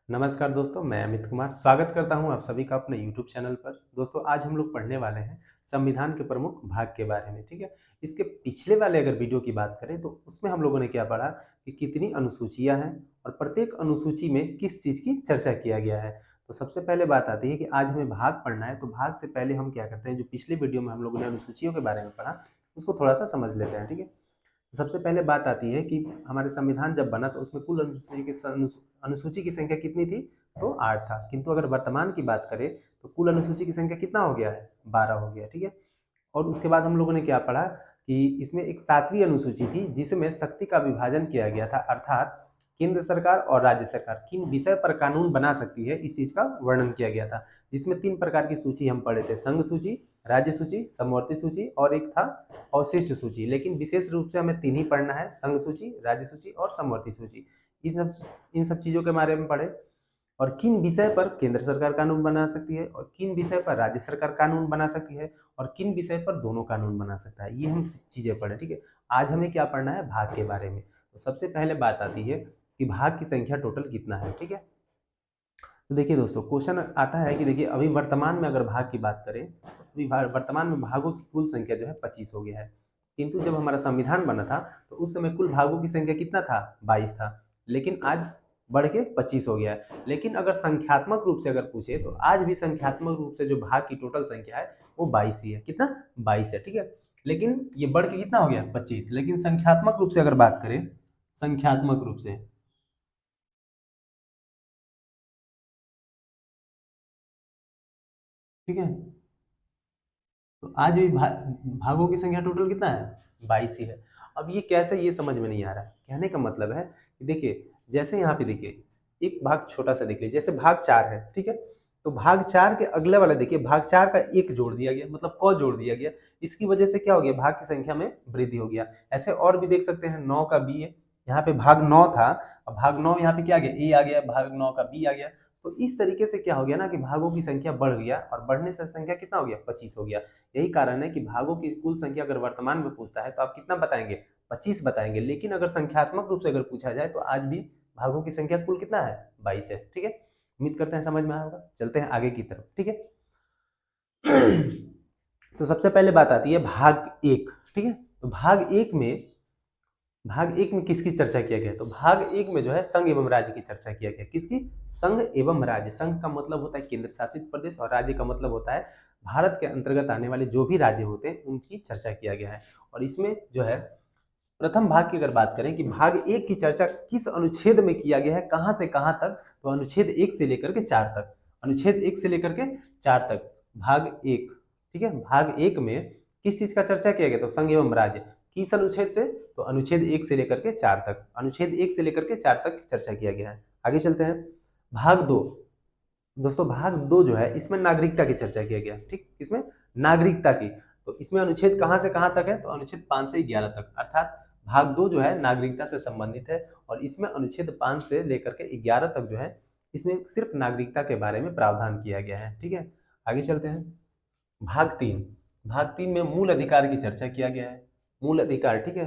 नमस्कार दोस्तों, मैं अमित कुमार स्वागत करता हूं आप सभी का अपने YouTube चैनल पर। दोस्तों, आज हम लोग पढ़ने वाले हैं संविधान के प्रमुख भाग के बारे में। ठीक है, इसके पिछले वाले अगर वीडियो की बात करें तो उसमें हम लोगों ने क्या पढ़ा कि कितनी अनुसूचियां हैं और प्रत्येक अनुसूची में किस चीज़ की चर्चा किया गया है। तो सबसे पहले बात आती है कि आज हमें भाग पढ़ना है, तो भाग से पहले हम क्या करते हैं, जो पिछले वीडियो में हम लोगों ने अनुसूचियों के बारे में पढ़ा उसको थोड़ा सा समझ लेते हैं। ठीक है, तो सबसे पहले बात आती है कि हमारे संविधान जब बना तो उसमें कुल अनुसूची की संख्या कितनी थी? तो 8 था। किंतु अगर वर्तमान की बात करें तो कुल अनुसूची की संख्या कितना हो गया है? 12 हो गया। ठीक है, और उसके बाद हम लोगों ने क्या पढ़ा कि इसमें एक 7वीं अनुसूची थी जिसमें शक्ति का विभाजन किया गया था, अर्थात केंद्र सरकार और राज्य सरकार किन विषय पर कानून बना सकती है, इस चीज का वर्णन किया गया था। जिसमें 3 प्रकार की सूची हम पढ़े थे: संघ सूची, राज्य सूची, समवर्ती सूची और एक था अवशिष्ट सूची। लेकिन विशेष रूप से हमें 3 ही पढ़ना है: संघ सूची, राज्य सूची और समवर्ती सूची। इन सब चीजों के बारे में पढ़े और किन विषय पर केंद्र सरकार कानून बना सकती है और किन विषय पर राज्य सरकार कानून बना सकती है और किन विषय पर दोनों कानून बना सकता है, ये हम चीजें पढ़े। ठीक है, आज हमें क्या पढ़ना है? भाग के बारे में। तो सबसे पहले बात आती है कि भाग की संख्या टोटल कितना है। ठीक है, तो देखिए दोस्तों, क्वेश्चन आता है कि देखिए अभी वर्तमान में अगर भाग की बात करें तो अभी वर्तमान में भागों की कुल संख्या जो है 25 हो गया है। किंतु जब हमारा संविधान बना था तो उस समय कुल भागों की संख्या कितना था? 22 था। लेकिन आज बढ़ के 25 हो गया है। लेकिन अगर संख्यात्मक रूप से अगर पूछे तो आज भी संख्यात्मक रूप से जो भाग की टोटल संख्या है वो 22 ही है। कितना? 22 है। ठीक है, लेकिन ये बढ़ के कितना हो गया? 25। लेकिन संख्यात्मक रूप से अगर बात करें, संख्यात्मक रूप से, ठीक है, तो आज भी भागों की संख्या टोटल कितना है? 22 ही है। अब ये कैसे, ये समझ में नहीं आ रहा है। कहने का मतलब है कि देखिए, जैसे यहाँ पे देखिए एक भाग छोटा सा देख लीजिए, जैसे भाग 4 है। ठीक है, तो भाग 4 के अगले वाला देखिए, भाग 4 का 1 जोड़ दिया गया, मतलब क जोड़ दिया गया। इसकी वजह से क्या हो गया? भाग की संख्या में वृद्धि हो गया। ऐसे और भी देख सकते हैं, 9 का बी है, यहाँ पे भाग 9 था, अब भाग 9 यहाँ पे क्या आ गया? ए आ गया, भाग 9 का बी आ गया। तो इस तरीके से क्या हो गया ना कि भागों की संख्या बढ़ गया और बढ़ने से संख्या कितना हो गया? 25 हो गया। यही कारण है कि भागों की कुल संख्या अगर वर्तमान में पूछता है तो आप कितना बताएंगे? 25 बताएंगे। लेकिन अगर संख्यात्मक रूप से अगर पूछा जाए तो आज भी भागों की संख्या कुल कितना है? 22 है। ठीक है, उम्मीद करते हैं समझ में आया होगा। चलते हैं आगे की तरफ। ठीक है, तो सबसे पहले बात आती है भाग एक। ठीक है, तो भाग एक में किसकी चर्चा किया गया? तो भाग एक में जो है संघ एवं राज्य की चर्चा किया गया। किसकी? संघ एवं राज्य। संघ का मतलब होता है केंद्र शासित प्रदेश और राज्य का मतलब होता है भारत के अंतर्गत आने वाले जो भी राज्य होते हैं उनकी चर्चा किया गया है। और इसमें जो है प्रथम भाग की अगर बात करें कि भाग एक की चर्चा किस अनुच्छेद में किया गया है, कहां से कहां तक, तो अनुच्छेद 1 से लेकर के 4 तक। अनुच्छेद 1 से लेकर के 4 तक भाग एक। ठीक है, भाग एक में किस चीज का चर्चा किया गया? तो संघ एवं राज्य। किस अनुच्छेद से? तो अनुच्छेद 1 से लेकर के 4 तक। अनुच्छेद 1 से लेकर के 4 तक चर्चा किया गया है। आगे चलते हैं, भाग दो। दोस्तों, भाग 2 जो है इसमें नागरिकता की चर्चा किया गया। ठीक, इसमें नागरिकता की। तो इसमें अनुच्छेद कहां से कहां तक है? तो अनुच्छेद 5 से 11 तक, अर्थात भाग 2 जो है नागरिकता से संबंधित है। और इसमें अनुच्छेद 5 से लेकर के 11 तक जो है इसमें सिर्फ नागरिकता के बारे में प्रावधान किया गया है। ठीक है, आगे चलते हैं, भाग 3। भाग 3 में मूल अधिकार की चर्चा किया गया है। मूल अधिकार, ठीक है,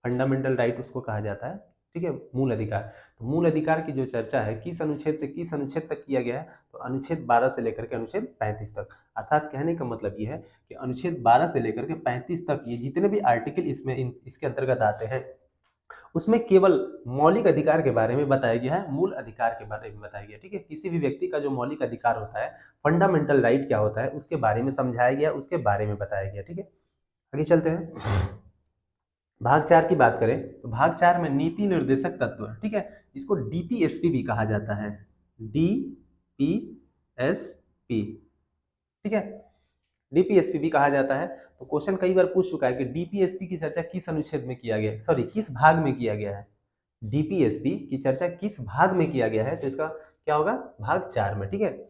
फंडामेंटल राइट उसको कहा जाता है। ठीक है, मूल अधिकार। तो मूल अधिकार की जो चर्चा है किस अनुच्छेद से किस अनुच्छेद तक किया गया है? तो अनुच्छेद 12 से लेकर के अनुच्छेद 35 तक। अर्थात कहने का मतलब ये है कि अनुच्छेद 12 से लेकर के 35 तक ये जितने भी आर्टिकल इसमें इसके अंतर्गत आते हैं उसमें केवल मौलिक अधिकार के बारे में बताया गया है, मूल अधिकार के बारे में बताया गया। ठीक है, किसी भी व्यक्ति का जो मौलिक अधिकार होता है, फंडामेंटल राइट क्या होता है, उसके बारे में समझाया गया, उसके बारे में बताया गया। ठीक है, आगे चलते हैं, भाग 4 की बात करें तो भाग 4 में नीति निर्देशक तत्व। ठीक है, इसको डीपीएसपी भी कहा जाता है। डीपीएसपी। ठीक है, डीपीएसपी भी कहा जाता है। तो क्वेश्चन कई बार पूछ चुका है कि डीपीएसपी की चर्चा किस अनुच्छेद में किया गया है, सॉरी किस भाग में किया गया है? डीपीएसपी की चर्चा किस भाग में किया गया है? तो इसका क्या होगा? भाग 4 में। ठीक है,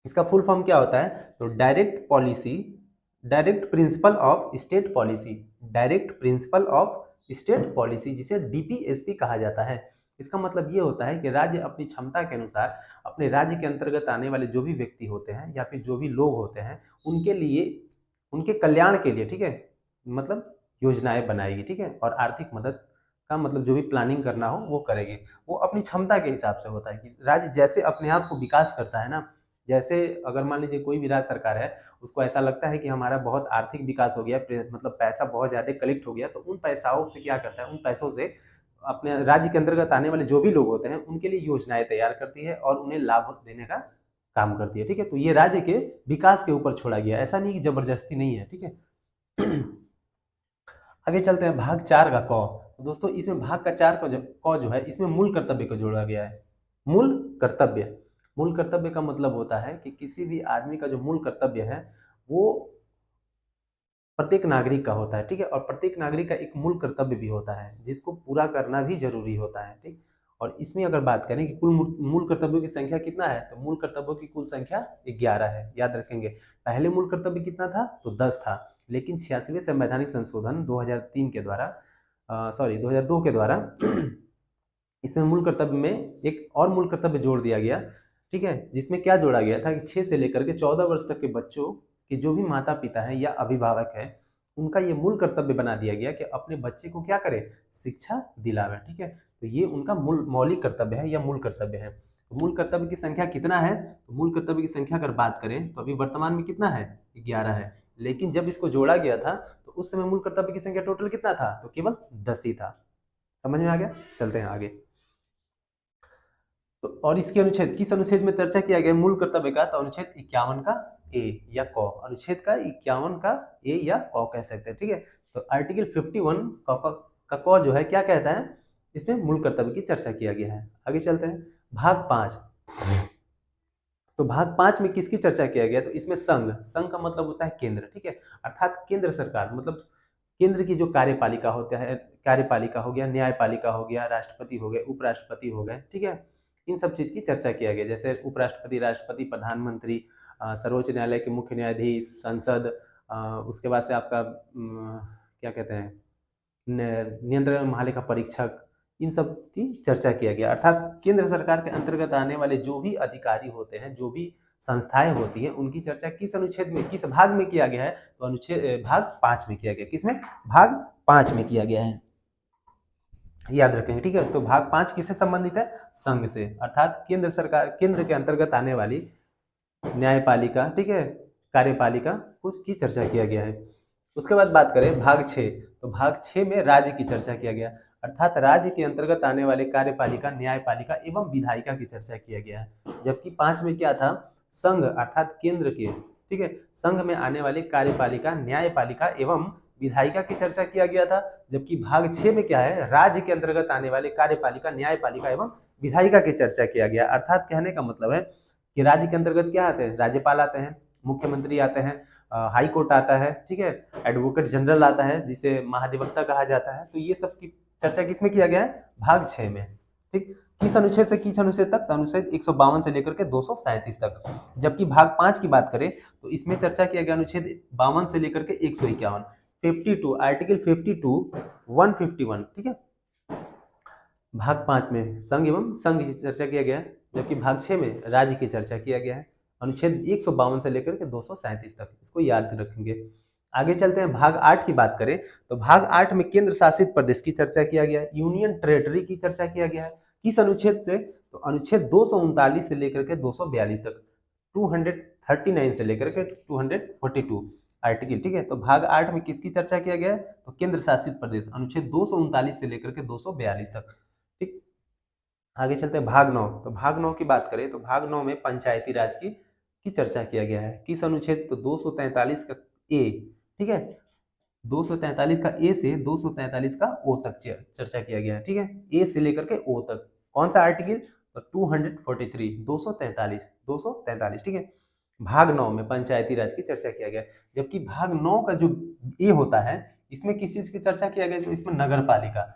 इसका फुल फॉर्म क्या होता है? तो direct policy, direct principle of state policy, direct principle of state policy, जिसे डीपीएसपी कहा जाता है। इसका मतलब ये होता है कि राज्य अपनी क्षमता के अनुसार अपने राज्य के अंतर्गत आने वाले जो भी व्यक्ति होते हैं या फिर जो भी लोग होते हैं उनके लिए, उनके कल्याण के लिए, ठीक है, मतलब योजनाएं बनाएगी। ठीक है, और आर्थिक मदद का मतलब जो भी प्लानिंग करना हो वो करेगी। वो अपनी क्षमता के हिसाब से होता है कि राज्य जैसे अपने आप को विकास करता है ना, जैसे अगर मान लीजिए कोई भी राज्य सरकार है, उसको ऐसा लगता है कि हमारा बहुत आर्थिक विकास हो गया, मतलब पैसा बहुत ज़्यादा कलेक्ट हो गया, तो उन पैसाओं से क्या करता है, उन पैसों से अपने राज्य के अंतर्गत आने वाले जो भी लोग होते हैं उनके लिए योजनाएं तैयार करती है और उन्हें लाभ देने का काम करती है। ठीक है, तो ये राज्य के विकास के ऊपर छोड़ा गया, ऐसा नहीं कि जबरदस्ती नहीं है। ठीक है। आगे चलते हैं भाग 4 का क। तो दोस्तों इसमें भाग का 4 का क जो है, इसमें मूल कर्तव्य को जोड़ा गया है। मूल कर्तव्य, मूल कर्तव्य का मतलब होता है कि किसी भी आदमी का जो मूल कर्तव्य है वो प्रत्येक नागरिक का होता है। ठीक है, और प्रत्येक नागरिक का एक मूल कर्तव्य भी होता है जिसको पूरा करना भी जरूरी होता है। ठीक, और इसमें अगर बात करें कि कुल मूल कर्तव्यों की संख्या कितना है, तो मूल कर्तव्यों की कुल संख्या 11 है। याद रखेंगे, पहले मूल कर्तव्य कितना था, तो 10 था, लेकिन 86वें संवैधानिक संशोधन 2003 के द्वारा 2002 के द्वारा इसमें मूल कर्तव्य में एक और मूल कर्तव्य जोड़ दिया गया। ठीक है, जिसमें क्या जोड़ा गया था कि 6 से लेकर के 14 वर्ष तक के बच्चों के जो भी माता पिता हैं या अभिभावक हैं, उनका ये मूल कर्तव्य बना दिया गया कि अपने बच्चे को क्या करें, शिक्षा दिलावे। ठीक है, तो ये उनका मूल मौलिक कर्तव्य है या मूल कर्तव्य है। तो मूल कर्तव्य की संख्या कितना है, तो मूल कर्तव्य की संख्या अगर बात करें तो अभी वर्तमान में कितना है, 11 है, लेकिन जब इसको जोड़ा गया था तो उस समय मूल कर्तव्य की संख्या टोटल कितना था, तो केवल 10 ही था। समझ में आ गया, चलते हैं आगे। तो और इसके अनुच्छेद, किस अनुच्छेद में चर्चा किया गया मूल कर्तव्य का, तो अनुच्छेद 51 का ए या क, अनुच्छेद का 51 का ए या क कह सकते हैं। ठीक है, तो आर्टिकल 51 का क जो है क्या कहता है, इसमें मूल कर्तव्य की चर्चा किया गया है। आगे चलते हैं भाग 5। तो भाग 5 में किसकी चर्चा किया गया, तो इसमें संघ, संघ का मतलब होता है केंद्र। ठीक है, अर्थात केंद्र सरकार, मतलब केंद्र की जो कार्यपालिका होता है, कार्यपालिका हो गया, न्यायपालिका हो गया, राष्ट्रपति हो गए, उपराष्ट्रपति हो गए। ठीक है, इन सब चीज की चर्चा किया गया, जैसे उपराष्ट्रपति, राष्ट्रपति, प्रधानमंत्री, सर्वोच्च न्यायालय के मुख्य न्यायाधीश, संसद, उसके बाद से आपका क्या कहते हैं, नियंत्रण महालेखा परीक्षक, इन सब की चर्चा किया गया। अर्थात केंद्र सरकार के अंतर्गत आने वाले जो भी अधिकारी होते हैं, जो भी संस्थाएं होती हैं, उनकी चर्चा किस अनुच्छेद में, किस भाग में किया गया है, तो अनुच्छेद भाग 5 में किया गया। किसमें, भाग 5 में किया गया है, याद रखेंगे। ठीक है, तो भाग 5 किससे संबंधित है, संघ से, अर्थात केंद्र सरकार, केंद्र के अंतर्गत आने वाली न्यायपालिका, ठीक है, कार्यपालिका, उसकी चर्चा किया गया है। उसके बाद बात करें भाग 6, तो भाग 6 में राज्य की चर्चा किया गया, अर्थात राज्य के अंतर्गत आने वाले कार्यपालिका, न्यायपालिका एवं विधायिका की चर्चा किया गया है। जबकि 5 में क्या था, संघ अर्थात केंद्र के, ठीक है, संघ में आने वाले कार्यपालिका, न्यायपालिका एवं विधायिका की चर्चा किया गया था। जबकि भाग 6 में क्या है, राज्य के अंतर्गत आने वाले कार्यपालिका, न्यायपालिका एवं विधायिका की चर्चा किया गया। अर्थात कहने का मतलब है कि राज्य के अंतर्गत क्या आते हैं, राज्यपाल आते हैं, मुख्यमंत्री आते हैं, हाई कोर्ट आता है, ठीक है, एडवोकेट जनरल आता है जिसे महाधिवक्ता कहा जाता है। तो ये सब की चर्चा किसमें किया गया है, भाग 6 में। ठीक, किस अनुच्छेद से किस अनुच्छेद तक, तो अनुच्छेद 152 से लेकर के 237 तक। जबकि भाग 5 की बात करें तो इसमें चर्चा किया गया अनुच्छेद 52 से लेकर के 151, 52, आर्टिकल 52, 151। ठीक है, भाग 5 में संघ एवं संघ की चर्चा किया गया है, जबकि भाग 6 में राज्य की चर्चा किया गया है, अनुच्छेद 152 से लेकर के 237 तक। इसको याद रखेंगे। आगे चलते हैं, भाग 8 की बात करें तो भाग 8 में केंद्र शासित प्रदेश की चर्चा किया गया है, यूनियन टेरिटरी की चर्चा किया गया है। किस अनुच्छेद से, तो अनुच्छेद 239 से लेकर के 242 तक, 239 से लेकर के 242 आर्टिकल। ठीक है, तो भाग 8 में किसकी चर्चा किया गया है, तो केंद्र शासित प्रदेश, अनुच्छेद 239 से लेकर के 242 तक। ठीक, आगे चलते हैं भाग 9। तो भाग 9 की बात करें तो भाग 9 में पंचायती राज की चर्चा किया गया है। किस अनुच्छेद, तो 243 का ए, ठीक है, 243 का ए से 243 का ओ तक चर्चा किया गया है। ठीक है, ए से लेकर के ओ तक, कौन सा आर्टिकल, तो 243, 243। ठीक है, भाग 9 में पंचायती राज की चर्चा किया गया। जबकि भाग 9 का जो ए होता है, इसमें किस चीज की चर्चा किया गया, तो इसमें नगर पालिका।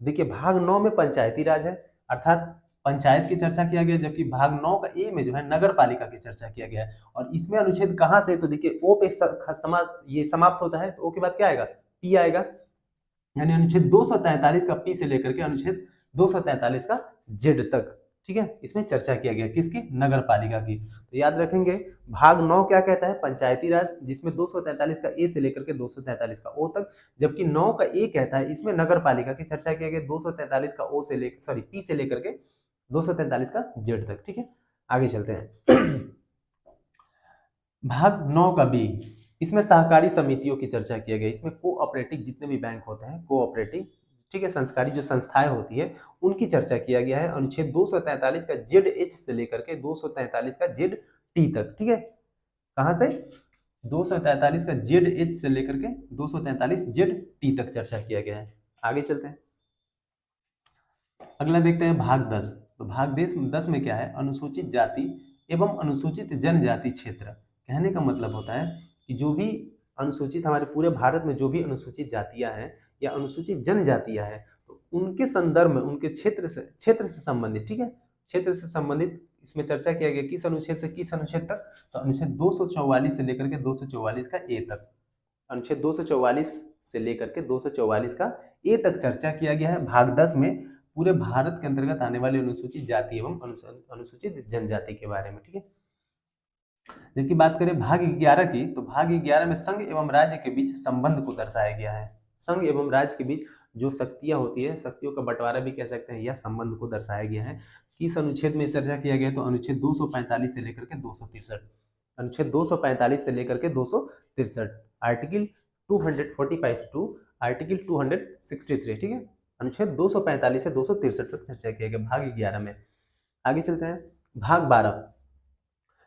देखिए भाग 9 में पंचायती राज है, अर्थात पंचायत की चर्चा किया गया, जबकि भाग 9 का ए में जो है नगर पालिका की चर्चा किया गया है। और इसमें अनुच्छेद कहाँ से, तो देखिए ओ पे ये समाप्त होता है, तो ओ के बाद क्या आएगा, पी आएगा, यानी अनुच्छेद 243 का पी से लेकर के अनुच्छेद 243 का जेड तक। ठीक है, इसमें चर्चा किया गया किसकी, नगर पालिका की। तो याद रखेंगे, भाग 9 क्या कहता है, पंचायती राज, जिसमें 243 का ए से लेकर के 243 का ओ तक। जबकि 9 का ए कहता है, इसमें नगर पालिका की चर्चा किया गया, 243 का ओ से लेकर, सॉरी, पी से लेकर के 243 का जेड तक, ठीक है। आगे चलते हैं। भाग 9 का बी, इसमें सहकारी समितियों की चर्चा किया गया। इसमें कोऑपरेटिव जितने भी बैंक होते हैं, कोऑपरेटिव, ठीक है, संस्कारी जो संस्थाएं होती है उनकी चर्चा किया गया है। अनुच्छेद 243 का जेड एच से लेकर के 243 का जेड टी तक, ठीक है। कहां तक? 243 का जेड एच से लेकर के 243 जेड टी तक चर्चा किया गया है। आगे चलते हैं, अगला देखते हैं भाग 10। तो भाग 10 में क्या है? अनुसूचित जाति एवं अनुसूचित जनजाति क्षेत्र। कहने का मतलब होता है कि जो भी अनुसूचित, हमारे पूरे भारत में जो भी अनुसूचित जातियां हैं या अनुसूचित जनजातियां हैं, तो उनके संदर्भ में, उनके क्षेत्र से संबंधित, ठीक है, क्षेत्र से संबंधित इसमें चर्चा किया गया। किस अनुच्छेद से किस अनुच्छेद तक? तो अनुच्छेद 244 से लेकर के 244 का ए तक। अनुच्छेद 244 से लेकर के 244 का ए तक चर्चा किया गया है भाग 10 में, पूरे भारत के अंतर्गत आने वाले अनुसूचित जाति एवं अनुसूचित जनजाति के बारे में, ठीक है। जबकि बात करें भाग 11 की, तो भाग 11 में संघ एवं राज्य के बीच संबंध को दर्शाया गया है। संघ एवं राज्य के बीच जो शक्तियां होती है, शक्तियों का बंटवारा भी कह सकते हैं, यह संबंध को दर्शाया गया है। किस अनुच्छेद में चर्चा किया गया? तो अनुच्छेद 245 से लेकर के 263। अनुच्छेद 245 से लेकर के 263, आर्टिकल 245 टू आर्टिकल 263, ठीक है। अनुच्छेद 245 से 263 तक चर्चा किया गया भाग 11 में। आगे चलते हैं, भाग 12।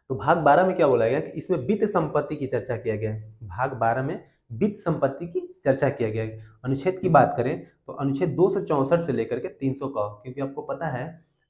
तो भाग 12 में क्या बोला गया कि इसमें वित्त संपत्ति की चर्चा किया गया है। भाग 12 में वित्त संपत्ति की चर्चा किया गया है। अनुच्छेद की बात करें तो अनुच्छेद 264 से लेकर के 300 का, क्योंकि आपको पता है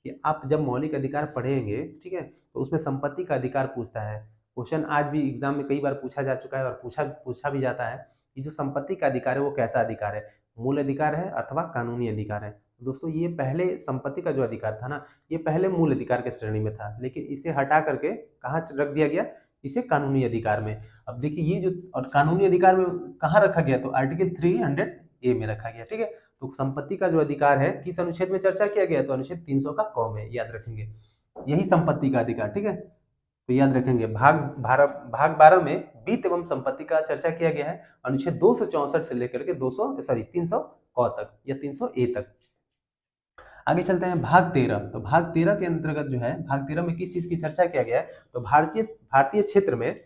कि आप जब मौलिक अधिकार पढ़ेंगे, ठीक है, तो उसमें संपत्ति का अधिकार पूछता है। क्वेश्चन आज भी एग्जाम में कई बार पूछा जा चुका है और पूछा भी जाता है कि जो संपत्ति का अधिकार है वो कैसा अधिकार है, मूल अधिकार है अथवा कानूनी अधिकार है। दोस्तों ये पहले संपत्ति का जो अधिकार था ना, ये पहले मूल अधिकार के श्रेणी में था, लेकिन इसे हटा करके कहाँ रख दिया गया? इसे कानूनी अधिकार में। अब देखिए ये जो, और कानूनी अधिकार में कहाँ रखा गया? तो आर्टिकल 300 ए में रखा गया, ठीक है। तो संपत्ति का जो अधिकार है किस अनुच्छेद में चर्चा किया गया? तो अनुच्छेद 300 का क में, याद रखेंगे, यही संपत्ति का अधिकार, ठीक है। तो याद रखेंगे भाग 12 में वित्त एवं संपत्ति का चर्चा किया गया है। अनुच्छेद 264 से लेकर के 300 क तक या 300 ए तक। आगे चलते हैं भाग 13। तो भाग 13 के अंतर्गत जो है, भाग 13 में किस चीज की चर्चा किया गया है? तो भारतीय क्षेत्र में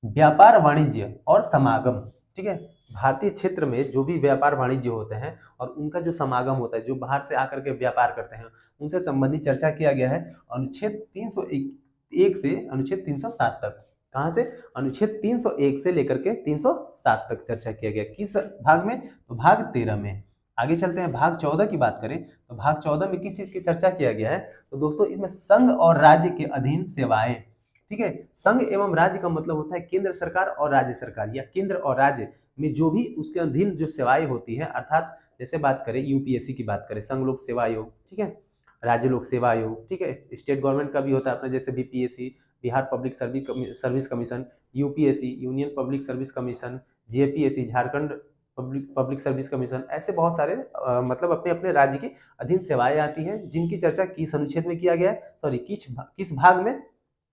व्यापार वाणिज्य और समागम, ठीक है। भारतीय क्षेत्र में जो भी व्यापार वाणिज्य होते हैं और उनका जो समागम होता है, जो बाहर से आकर के व्यापार करते हैं, उनसे संबंधित चर्चा किया गया है अनुच्छेद 301 से अनुच्छेद 307 तक। कहां से? अनुच्छेद 301 से लेकर के 307 तक चर्चा किया गया। किस भाग में? तो भाग 13 में। आगे चलते हैं, भाग 14 की बात करें तो भाग 14 में किस चीज की चर्चा किया गया है? तो दोस्तों इसमें संघ और राज्य के अधीन सेवाएं, ठीक है। संघ एवं राज्य का मतलब होता है केंद्र सरकार और राज्य सरकार, या केंद्र और राज्य में जो भी उसके अधीन जो सेवाएं होती है, अर्थात जैसे बात करें यूपीएससी की बात करें, संघ लोक सेवा आयोग, ठीक है, राज्य लोक सेवा आयोग, ठीक है, स्टेट गवर्नमेंट का भी होता है अपना, जैसे BPSC, Bihar public service commission, UPSC union public service commission, JPSC Jharkhand public service commission, ऐसे बहुत सारे मतलब अपने अपने राज्य के अधीन सेवाएं आती हैं, जिनकी चर्चा किस अनुच्छेद में किया गया है? सॉरी, किस भाग में?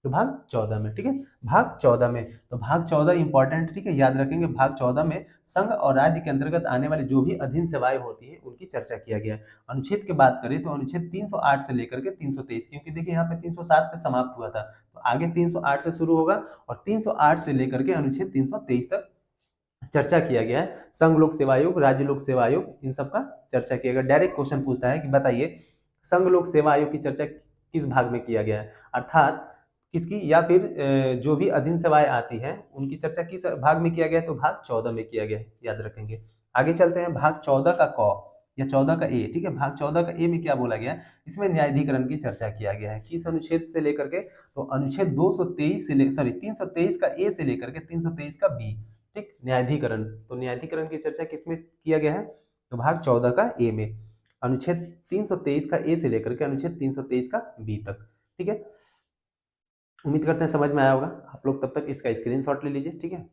तो भाग 14 में, ठीक है, भाग 14 में। तो भाग 14 इंपॉर्टेंट, ठीक है, याद रखेंगे। भाग 14 में संघ और राज्य के अंतर्गत आने वाली जो भी अधीन सेवाएं होती है उनकी चर्चा किया गया है। अनुच्छेद की बात करें तो अनुच्छेद 308 से लेकर के 323, क्योंकि देखिए यहाँ पे 307 पे समाप्त हुआ था, तो आगे 308 से शुरू होगा और 308 से लेकर के अनुच्छेद 323 तक चर्चा किया गया है। संघ लोक सेवा आयोग, राज्य लोक सेवा आयोग, इन सब का चर्चा किया गया। डायरेक्ट क्वेश्चन पूछता है कि बताइए संघ लोक सेवा आयोग की चर्चा किस भाग में किया गया है, अर्थात किसकी, या फिर जो भी अधीन सेवाएं आती हैं उनकी चर्चा किस भाग में किया गया है? तो भाग 14 में किया गया है, याद रखेंगे। आगे चलते हैं, भाग 14 का क या 14 का ए, ठीक है। भाग 14 का ए में क्या बोला गया है? इसमें न्यायाधिकरण की चर्चा किया गया है। किस अनुच्छेद से लेकर के? तो अनुच्छेद 223 से सॉरी 323 का ए से लेकर के 323 का बी, ठीक, न्यायाधिकरण। तो न्यायाधिकरण की चर्चा किसमें किया गया है? तो भाग 14 का ए में, अनुच्छेद 323 का ए से लेकर के अनुच्छेद 323 का बी तक, ठीक है। उम्मीद करते हैं समझ में आया होगा आप लोग। तब तक इसका स्क्रीनशॉट ले लीजिए, ठीक है।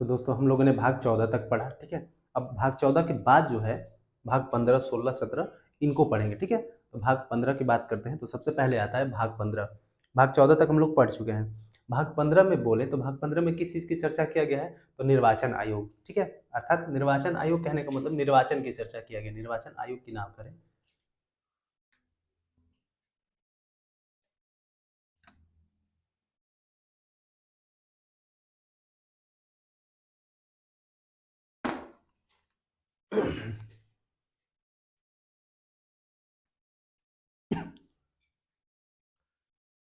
तो दोस्तों हम लोगों ने भाग 14 तक पढ़ा, ठीक है। अब भाग 14 के बाद जो है भाग 15, 16, 17 इनको पढ़ेंगे, ठीक है। तो भाग 15 की बात करते हैं तो सबसे पहले आता है भाग 15। भाग 14 तक हम लोग पढ़ चुके हैं। भाग 15 में बोले तो भाग 15 में किस चीज की चर्चा किया गया है, तो निर्वाचन आयोग, ठीक है। अर्थात निर्वाचन आयोग कहने का मतलब निर्वाचन की चर्चा किया गया, निर्वाचन आयोग की नाम करें।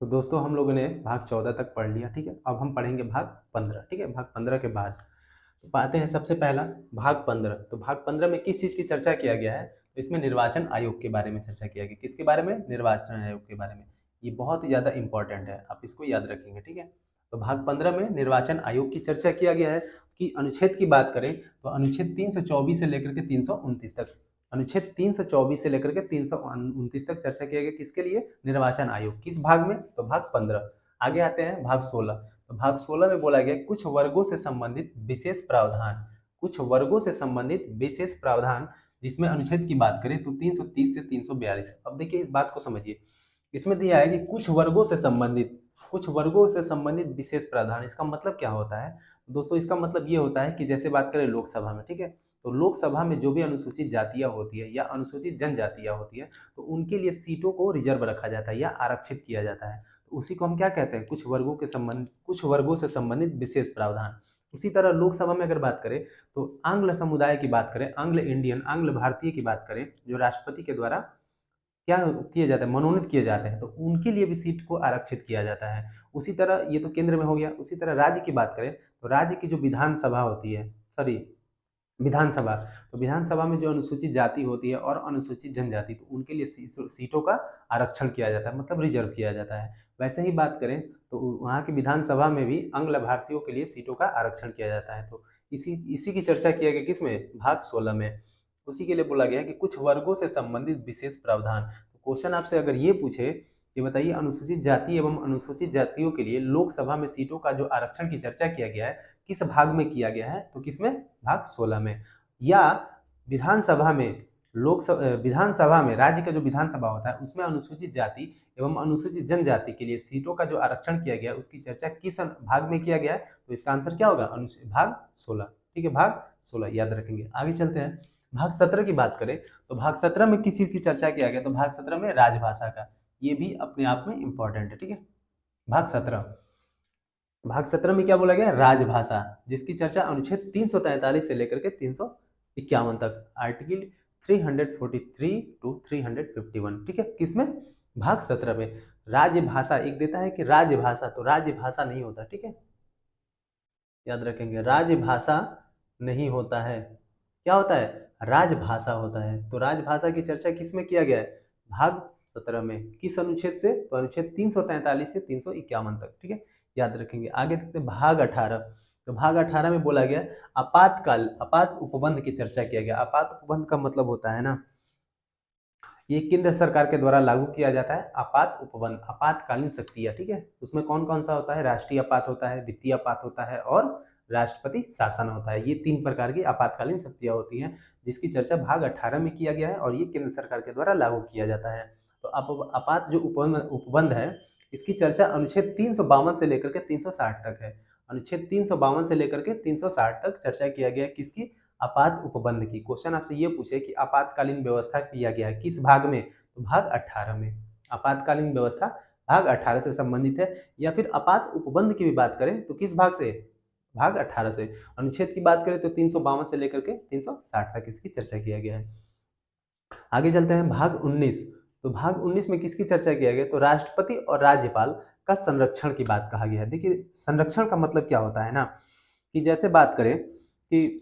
तो दोस्तों हम लोगों ने भाग 14 तक पढ़ लिया, ठीक है। अब हम पढ़ेंगे भाग 15, ठीक है। भाग 15 के बाद तो पाते हैं सबसे पहला भाग 15। तो भाग 15 में किस चीज़ की चर्चा किया गया है, तो इसमें निर्वाचन आयोग के बारे में चर्चा किया गया। किसके बारे में, निर्वाचन आयोग के बारे में। ये बहुत ही ज़्यादा इंपॉर्टेंट है, आप इसको याद रखेंगे, ठीक है। तो भाग 15 में निर्वाचन आयोग की चर्चा किया गया है। कि अनुच्छेद की बात करें तो अनुच्छेद 324 से लेकर के 329 तक, अनुच्छेद 324 से लेकर के 329 तक चर्चा किया गया। किसके लिए, निर्वाचन आयोग। किस भाग में, तो भाग 15। आगे आते हैं भाग 16। तो भाग 16 में बोला गया कुछ वर्गों से संबंधित विशेष प्रावधान, कुछ वर्गों से संबंधित विशेष प्रावधान, जिसमें अनुच्छेद की बात करें तो 330 से 342। अब देखिए इस बात को समझिए, इसमें दिया है कि कुछ वर्गों से संबंधित, कुछ वर्गों से संबंधित विशेष प्रावधान। इसका मतलब क्या होता है दोस्तों, इसका मतलब ये होता है कि जैसे बात करें लोकसभा में, ठीक है। तो लोकसभा में जो भी अनुसूचित जातियां होती है या अनुसूचित जनजातियां होती है, तो उनके लिए सीटों को रिजर्व रखा जाता है या आरक्षित किया जाता है। तो उसी को हम क्या कहते हैं, कुछ वर्गों के संबंध, कुछ वर्गों से संबंधित विशेष प्रावधान। उसी तरह लोकसभा में अगर बात करें तो आंग्ल समुदाय की बात करें, आंग्ल इंडियन, आंग्ल भारतीय की बात करें, जो राष्ट्रपति के द्वारा क्या किए जाते हैं, मनोनीत किए जाते हैं, तो उनके लिए भी सीट को आरक्षित किया जाता है। उसी तरह ये तो केंद्र में हो गया। उसी तरह राज्य की बात करें तो राज्य की जो विधानसभा होती है, सॉरी विधानसभा, तो विधानसभा में जो अनुसूचित जाति होती है और अनुसूचित जनजाति, तो उनके लिए सीटों का आरक्षण किया जाता है, मतलब रिजर्व किया जाता है। वैसे ही बात करें तो वहाँ की विधानसभा में भी आंग्ल भारतीयों के लिए सीटों का आरक्षण किया जाता है। तो इसी इसी की चर्चा किया गया किसमें, भाग 16 में। उसी के लिए बोला गया है कि कुछ वर्गों से संबंधित विशेष प्रावधान। तो क्वेश्चन आपसे अगर ये पूछे कि बताइए अनुसूचित जाति एवं अनुसूचित जातियों के लिए लोकसभा में सीटों का जो आरक्षण की चर्चा किया गया है, किस भाग में किया गया है, तो किसमें, भाग 16 में। या विधानसभा में, लोकसभा विधानसभा में, राज्य का जो विधानसभा होता है उसमें अनुसूचित जाति एवं अनुसूचित जनजाति के लिए सीटों का जो आरक्षण किया गया है उसकी चर्चा किस भाग में किया गया है, तो इसका आंसर क्या होगा, भाग 16, ठीक है। भाग 16 याद रखेंगे। आगे चलते हैं, भाग 17 की बात करें तो भाग 17 में किस चीज की चर्चा किया गया, तो भाग 17 में राजभाषा का। ये भी अपने आप में इंपॉर्टेंट है, ठीक है। भाग 17, भाग 17 में क्या बोला गया, राजभाषा, जिसकी चर्चा अनुच्छेद 343 से लेकर के 351 तक, आर्टिकल 343 टू 351, ठीक है। किसमें, भाग 17 में। राजभाषा एक देता है कि राजभाषा, तो राजभाषा नहीं होता, ठीक है, याद रखेंगे, राजभाषा नहीं होता है। क्या होता है, राजभाषा होता है। तो राजभाषा की चर्चा किसमें किया गया है, भाग 17 में। किस अनुच्छेद से, तो अनुच्छेद 343 से 351 तक, ठीक है, याद रखेंगे। आगे देखते हैं भाग 18। तो भाग 18 में बोला गया आपातकाल, आपात उपबंध की चर्चा किया गया। आपात उपबंध का मतलब होता है ना, ये केंद्र सरकार के द्वारा लागू किया जाता है आपात उपबंध, आपातकालीन शक्तियां, ठीक है। उसमें कौन कौन सा होता है, राष्ट्रीय आपात होता है, वित्तीय आपात होता है और राष्ट्रपति शासन होता है। ये 3 प्रकार की आपातकालीन शक्तियां होती हैं, जिसकी चर्चा भाग 18 में किया गया है और ये केंद्र सरकार के द्वारा लागू किया जाता है। तो आपात जो उपबंध है, इसकी चर्चा अनुच्छेद 352 से लेकर के 360 तक है। अनुच्छेद 352 से लेकर के 360 तक चर्चा किया गया किसकी, आपात उपबंध की। क्वेश्चन आपसे ये पूछे कि आपातकालीन व्यवस्था किया गया है किस भाग में, तो भाग 18 में। आपातकालीन व्यवस्था भाग 18 से संबंधित है। या फिर आपात उपबंध की भी बात करें तो किस भाग से, भाग 18 से। अनुच्छेद की बात करें तो 352 से लेकर के 360 तक इसकी चर्चा किया गया है। आगे चलते हैं भाग 19। तो भाग 19 में किसकी चर्चा किया गया, तो राष्ट्रपति और राज्यपाल का संरक्षण की बात कहा गया है। देखिए संरक्षण का मतलब क्या होता है ना, कि जैसे बात करें कि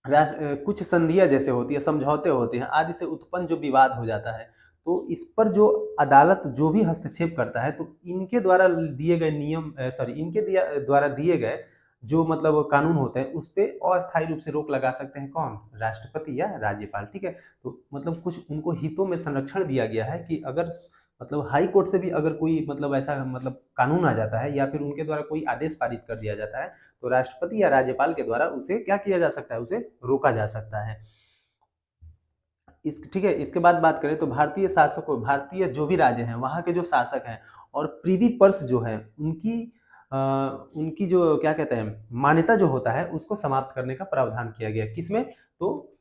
कुछ संधियां जैसे होती है, समझौते होते हैं आदि से उत्पन्न जो विवाद हो जाता है, तो इस पर जो अदालत जो भी हस्तक्षेप करता है, तो इनके द्वारा दिए गए नियम, सॉरी इनके द्वारा दिए गए जो मतलब कानून होते हैं उस पे अस्थायी रूप से रोक लगा सकते हैं कौन, राष्ट्रपति या राज्यपाल, ठीक है। तो मतलब कुछ उनको हितों में संरक्षण दिया गया है कि अगर मतलब हाई कोर्ट से भी अगर कोई मतलब ऐसा मतलब कानून आ जाता है या फिर उनके द्वारा कोई आदेश पारित कर दिया जाता है, तो राष्ट्रपति या राज्यपाल के द्वारा उसे क्या किया जा सकता है, उसे रोका जा सकता है। इस ठीक है, इसके बाद बात करें तो भारतीय शासकों, भारतीय जो भी राज्य हैं वहाँ के जो शासक हैं और प्रीवी पर्स जो है उनकी उनकी जो क्या कहते हैं मान्यता जो होता है उसको समाप्त करने का प्रावधान किया गया। किसमें? तो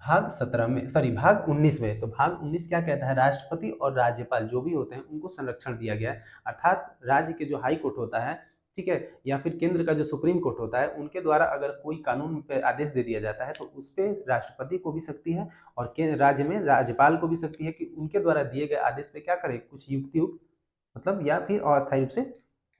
भाग 17 में, सॉरी भाग 19 में। तो भाग 19 क्या कहता है? राष्ट्रपति और राज्यपाल जो भी होते हैं उनको संरक्षण दिया गया है। अर्थात राज्य के जो हाई कोर्ट होता है, ठीक है, या फिर केंद्र का जो सुप्रीम कोर्ट होता है, उनके द्वारा अगर कोई कानून पे आदेश दे दिया जाता है तो उस पे राष्ट्रपति को भी शक्ति है और राज्य में राज्यपाल को भी शक्ति है कि उनके द्वारा दिए गए आदेश पे क्या करे, कुछ युक्ति मतलब या फिर अस्थायी रूप से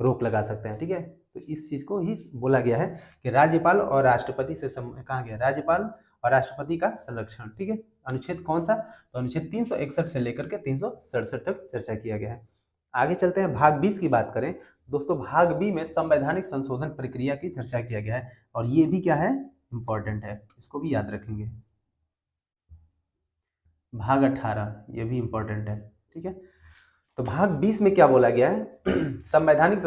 रोक लगा सकते हैं। ठीक है, तो इस चीज को ही बोला गया है कि राज्यपाल और राष्ट्रपति से कहा गया राज्यपाल और राष्ट्रपति का संरक्षण। ठीक है, अनुच्छेद कौन सा? तो अनुच्छेद 361 से लेकर के 367 तक चर्चा किया गया है। आगे चलते हैं, भाग 20 की बात करें दोस्तों। भाग बी में संवैधानिक संशोधन प्रक्रिया की चर्चा किया गया है और ये भी क्या है, इंपॉर्टेंट है, इसको भी याद रखेंगे। भाग 18 ये भी इंपॉर्टेंट है। ठीक है, तो भाग 20 में क्या बोला गया है? संवैधानिक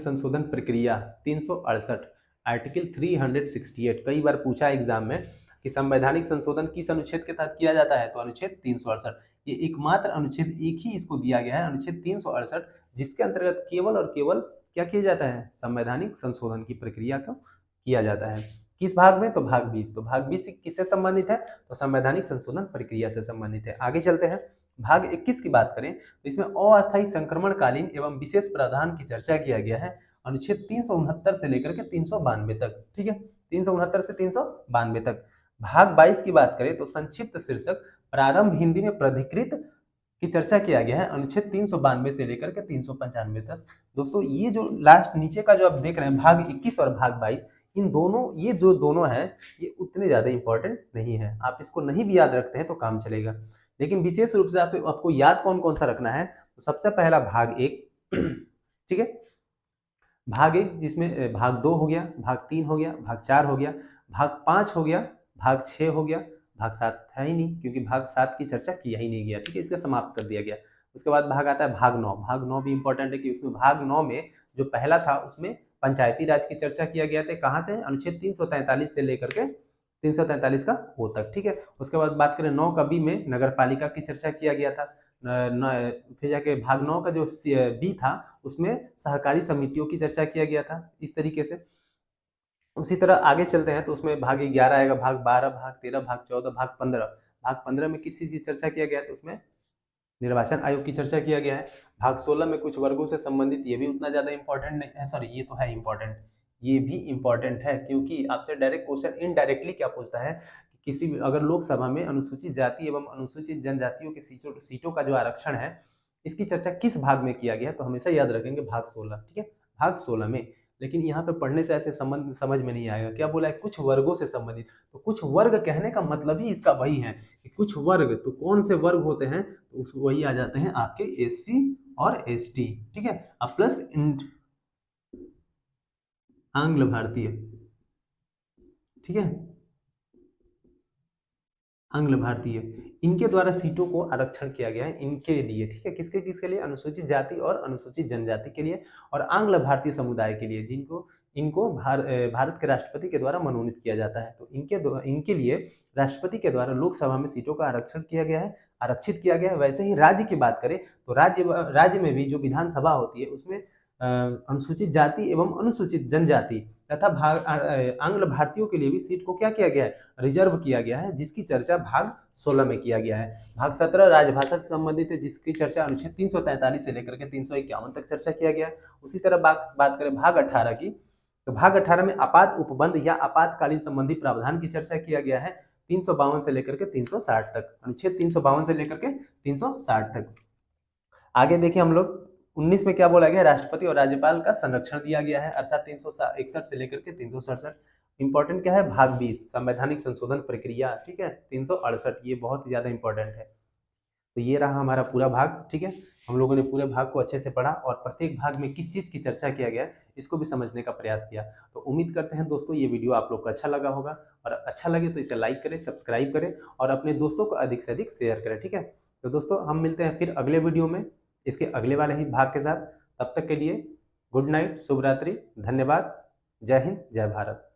संशोधन प्रक्रिया 368, आर्टिकल 368। कई बार पूछा एग्जाम में कि संवैधानिक संशोधन किस अनुच्छेद के तहत किया जाता है, तो अनुच्छेद 368। ये एकमात्र अनुच्छेद, एक ही इसको दिया गया है, अनुच्छेद 368, जिसके अंतर्गत केवल और केवल क्या किया जाता है, संवैधानिक संशोधन की प्रक्रिया को किया जाता है। किस भाग में? तो भाग 20। तो भाग 20 किससे संबंधित है? तो संवैधानिक संशोधन प्रक्रिया से संबंधित है। आगे चलते हैं, भाग 21 की बात करें तो इसमें अस्थायी संक्रमणकालीन एवं विशेष प्रावधान की चर्चा किया गया है, अनुच्छेद 369 से लेकर के 392 तक। ठीक है, 369 से 392 तक। भाग 22 की बात करें तो संक्षिप्त शीर्षक प्रारंभ हिंदी में प्राधिकृत की चर्चा किया गया है, अनुच्छेद 392 से लेकर के 395 तक। दोस्तों ये जो लास्ट नीचे का जो आप देख रहे हैं भाग 21 और भाग 22, इन दोनों, ये जो दोनों है ये उतने ज्यादा इंपॉर्टेंट नहीं है। आप इसको नहीं भी याद रखते हैं तो काम चलेगा, लेकिन विशेष रूप से आपको याद कौन कौन सा रखना है? तो सबसे पहला भाग 1, ठीक है, भाग 1 जिसमें भाग 2 हो गया, भाग 3 हो गया, भाग 4 हो गया, भाग 5 हो गया, भाग 6 हो गया, भाग 7 है ही नहीं क्योंकि भाग 7 की चर्चा किया ही नहीं गया। ठीक है, इसका समाप्त कर दिया गया। उसके बाद भाग आता है भाग 9। भाग 9 भी इंपॉर्टेंट है कि उसमें भाग 9 में जो पहला था उसमें पंचायती राज की चर्चा किया गया था। कहाँ से? अनुच्छेद 343 से लेकर के 343 का ओ तक। ठीक है, उसके बाद बात करें 9 का बी में नगर पालिका की चर्चा किया गया था। फिर जाके भाग 9 का जो बी था उसमें सहकारी समितियों की चर्चा किया गया था, इस तरीके से। उसी तरह आगे चलते हैं तो उसमें भाग 11 आएगा, भाग 12, भाग 13, भाग 14, भाग 15। भाग 15 में किस चीज की चर्चा किया गया है? तो उसमें निर्वाचन आयोग की चर्चा किया गया है। भाग 16 में कुछ वर्गों से संबंधित, ये भी उतना ज्यादा इंपॉर्टेंट नहीं है, सॉरी ये तो है इंपॉर्टेंट, ये भी इंपॉर्टेंट है क्योंकि आपसे डायरेक्ट क्वेश्चन इनडायरेक्टली क्या पूछता है कि किसी भी अगर लोकसभा में अनुसूचित जाति एवं अनुसूचित जनजातियों के सीटों का जो आरक्षण है इसकी चर्चा किस भाग में किया गया है, तो हमेशा याद रखेंगे भाग 16। ठीक है, भाग 16 में। लेकिन यहाँ पे पढ़ने से ऐसे संबंध समझ में नहीं आएगा। क्या बोला है? कुछ वर्गों से संबंधित। तो कुछ वर्ग कहने का मतलब ही इसका वही है कि कुछ वर्ग, तो कौन से वर्ग होते हैं? तो उस वही आ जाते हैं आपके एससी और एसटी। ठीक है, अब प्लस आंग्ल भारतीय। ठीक है, आंग्ल भारतीय, इनके द्वारा सीटों को आरक्षण किया गया है इनके लिए। ठीक है, किसके किसके लिए? अनुसूचित जाति और अनुसूचित जनजाति के लिए और आंग्ल भारतीय समुदाय के लिए, जिनको इनको भारत के राष्ट्रपति के द्वारा मनोनीत किया जाता है। तो इनके लिए राष्ट्रपति के द्वारा लोकसभा में सीटों का आरक्षण किया गया है, आरक्षित किया गया है। वैसे ही राज्य की बात करें तो राज्य में भी जो विधानसभा होती है उसमें अनुसूचित जाति एवं अनुसूचित जनजाति तथा आंग्ल भारतीयों के लिए भी सीट को क्या किया गया है? रिजर्व किया गया है, जिसकी चर्चा भाग 16 में किया गया है। भाग 17 राजभाषा से संबंधित है, जिसकी चर्चा अनुच्छेद 343 से लेकर के 351 तक चर्चा किया गया है। उसी तरह बात करें भाग 18 की, तो भाग 18 में आपात उपबंध या आपातकालीन संबंधी प्रावधान की चर्चा किया गया है 352 से लेकर के 360 तक, अनुच्छेद 352 से लेकर के 360 तक। आगे देखिए हम लोग 19 में क्या बोला गया? राष्ट्रपति और राज्यपाल का संरक्षण दिया गया है, अर्थात 361 से लेकर के 367। इंपॉर्टेंट क्या है? भाग 20 संवैधानिक संशोधन प्रक्रिया। ठीक है, 368, ये बहुत ही ज्यादा इंपॉर्टेंट है। तो ये रहा हमारा पूरा भाग। ठीक है, हम लोगों ने पूरे भाग को अच्छे से पढ़ा और प्रत्येक भाग में किस चीज की चर्चा किया गया है इसको भी समझने का प्रयास किया। तो उम्मीद करते हैं दोस्तों ये वीडियो आप लोग को अच्छा लगा होगा, और अच्छा लगे तो इसे लाइक करें, सब्सक्राइब करें और अपने दोस्तों को अधिक से अधिक शेयर करें। ठीक है, तो दोस्तों हम मिलते हैं फिर अगले वीडियो में इसके अगले वाले ही भाग के साथ। तब तक के लिए गुड नाइट, शुभ रात्रि, धन्यवाद, जय हिंद, जय भारत।